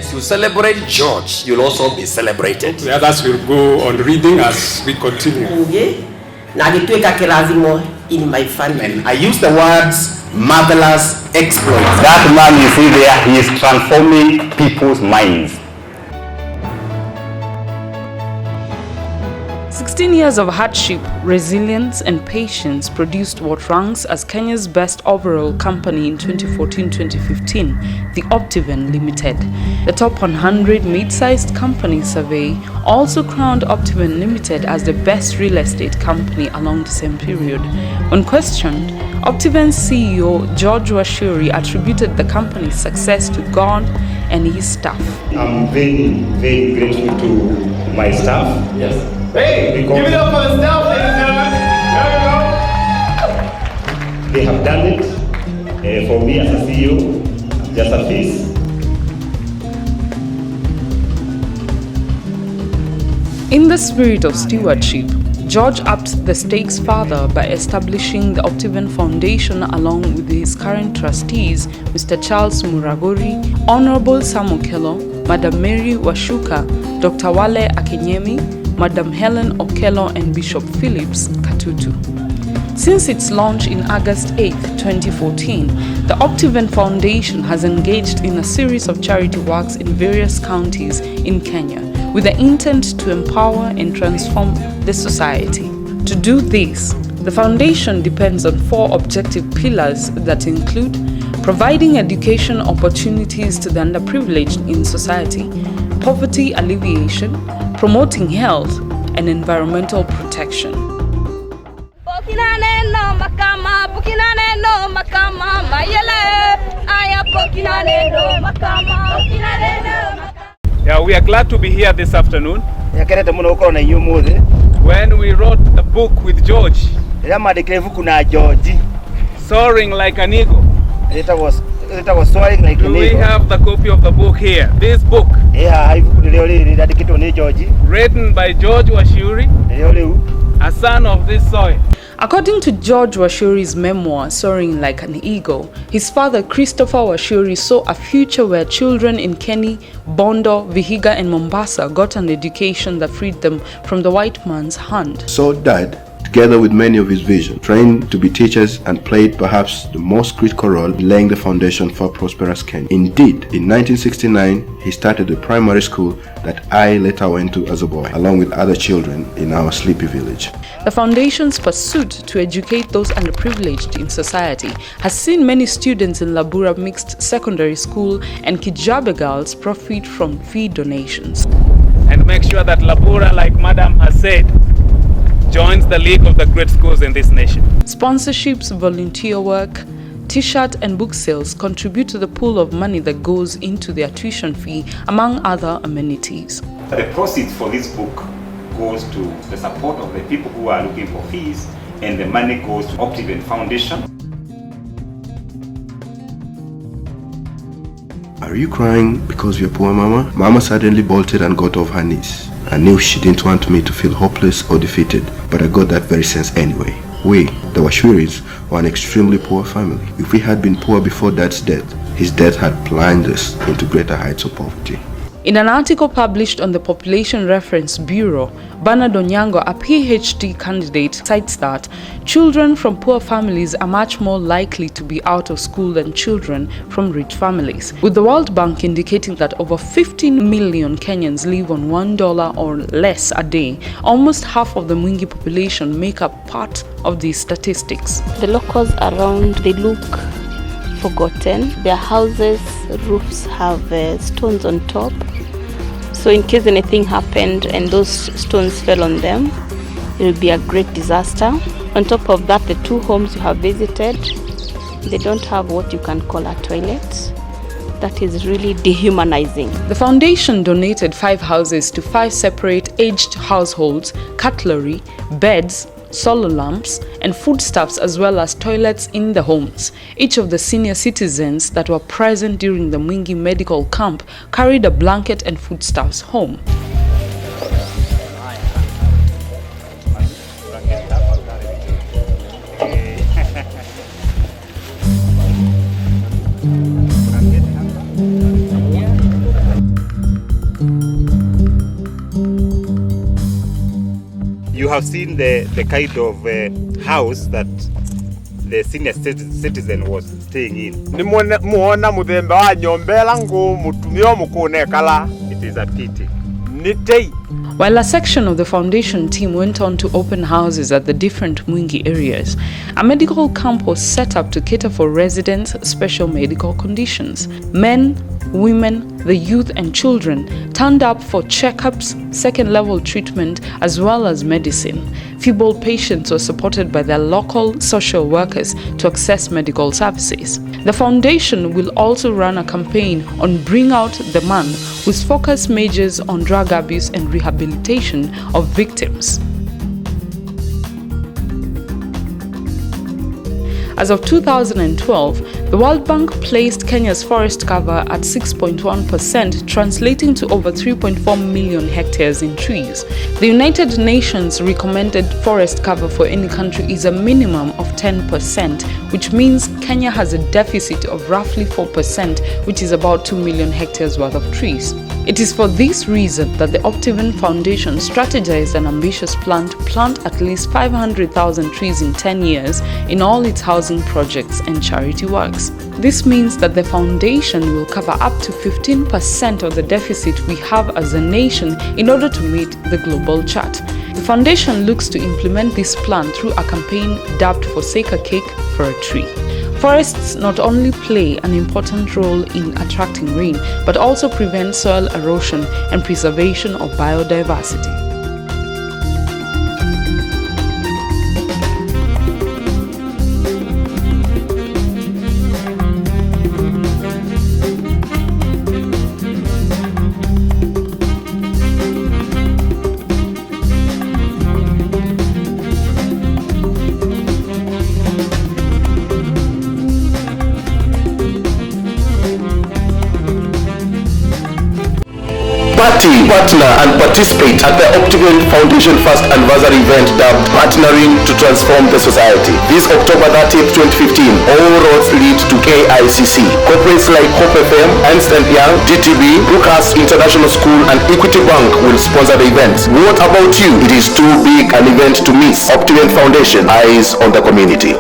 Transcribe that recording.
As you celebrate George, you'll also be celebrated. The others will go on reading as we continue. In my family. And I use the words marvelous exploits. That man you see there, he is transforming people's minds. 16 years of hardship, resilience and patience produced what ranks as Kenya's best overall company in 2014-2015, the Optiven Limited. The top 100 mid-sized companies survey also crowned Optiven Limited as the best real estate company along the same period. When questioned, Optiven's CEO George Washuri attributed the company's success to God and his staff. I'm very, very grateful to my staff. Yes. Hey, give it up for the staff, ladies and gentlemen. There you go. They have done it for me as a CEO, just a face. In the spirit of stewardship, George upped the stakes further by establishing the Optiven Foundation along with his current trustees, Mr. Charles Muragori, Honorable Sam Okello, Madam Mary Washuka, Dr. Wale Akenyemi, Madam Helen Okello and Bishop Phillips Katutu. Since its launch in August 8, 2014, the Optiven Foundation has engaged in a series of charity works in various counties in Kenya with the intent to empower and transform the society. To do this, the foundation depends on 4 objective pillars that include providing education opportunities to the underprivileged in society, poverty alleviation, promoting health, and environmental protection. Yeah, we are glad to be here this afternoon. When we wrote the book with George, Soaring Like an Eagle. Do we have the copy of the book here? This book, written by George Washuri, a son of this soil. According to George Washuri's memoir, Soaring Like an Eagle, his father Christopher Washuri saw a future where children in Keni, Bondo, Vihiga and Mombasa got an education that freed them from the white man's hand. So Dad, together with many of his vision, trained to be teachers and played perhaps the most critical role in laying the foundation for prosperous Kenya. Indeed, in 1969, he started a primary school that I later went to as a boy, along with other children in our sleepy village. The foundation's pursuit to educate those underprivileged in society has seen many students in Labura Mixed Secondary School and Kijabe girls profit from fee donations. And make sure that Labura, like Madam has said, joins the league of the great schools in this nation. Sponsorships, volunteer work, t-shirt and book sales contribute to the pool of money that goes into their tuition fee, among other amenities. The proceeds for this book goes to the support of the people who are looking for fees, and the money goes to Optiven Foundation. Are you crying because you're poor, Mama? Mama suddenly bolted and got off her knees. I knew she didn't want me to feel hopeless or defeated, but I got that very sense anyway. We, the Washuris, were an extremely poor family. If we had been poor before Dad's death, his death had plunged us into greater heights of poverty. In an article published on the Population Reference Bureau, Bernard Onyango, a PhD candidate, cites that children from poor families are much more likely to be out of school than children from rich families, with the World Bank indicating that over 15 million Kenyans live on $1 or less a day. Almost half of the Mwingi population make up part of these statistics. The locals around, they look forgotten. Their houses, roofs have stones on top. So in case anything happened and those stones fell on them, it will be a great disaster. On top of that, the 2 homes you have visited, they don't have what you can call a toilet. That is really dehumanizing. The foundation donated 5 houses to 5 separate aged households, cutlery, beds, solar lamps, and foodstuffs, as well as toilets in the homes. Each of the senior citizens that were present during the Mwingi medical camp carried a blanket and foodstuffs home. have seen the kind of house that the senior citizen was staying in. Muona muthemba wa nyombela ngo mutumio mukunekala. It is a pity. While a section of the foundation team went on to open houses at the different Mwingi areas, a medical camp was set up to cater for residents' special medical conditions. Men, women, the youth and children turned up for checkups, second-level treatment, as well as medicine. Feeble patients were supported by their local social workers to access medical services. The foundation will also run a campaign on Bring Out the Man, whose focus majors on drug abuse and rehabilitation of victims. As of 2012, the World Bank placed Kenya's forest cover at 6.1%, translating to over 3.4 million hectares in trees. The United Nations recommended forest cover for any country is a minimum of 10%, which means Kenya has a deficit of roughly 4%, which is about 2 million hectares worth of trees. It is for this reason that the Optiven Foundation strategized an ambitious plan to plant at least 500,000 trees in 10 years in all its housing projects and charity works. This means that the foundation will cover up to 15% of the deficit we have as a nation in order to meet the global chart. The foundation looks to implement this plan through a campaign dubbed Forsake a Cake for a Tree. Forests not only play an important role in attracting rain, but also prevent soil erosion and preservation of biodiversity. Party, partner and participate at the Optiven Foundation first anniversary event dubbed Partnering to Transform the Society. This October 30th, 2015, all roads lead to KICC. Corporates like Hope FM, Ernst & Young, DTB, Brookhouse International School and Equity Bank will sponsor the event. What about you? It is too big an event to miss. Optiven Foundation, eyes on the community.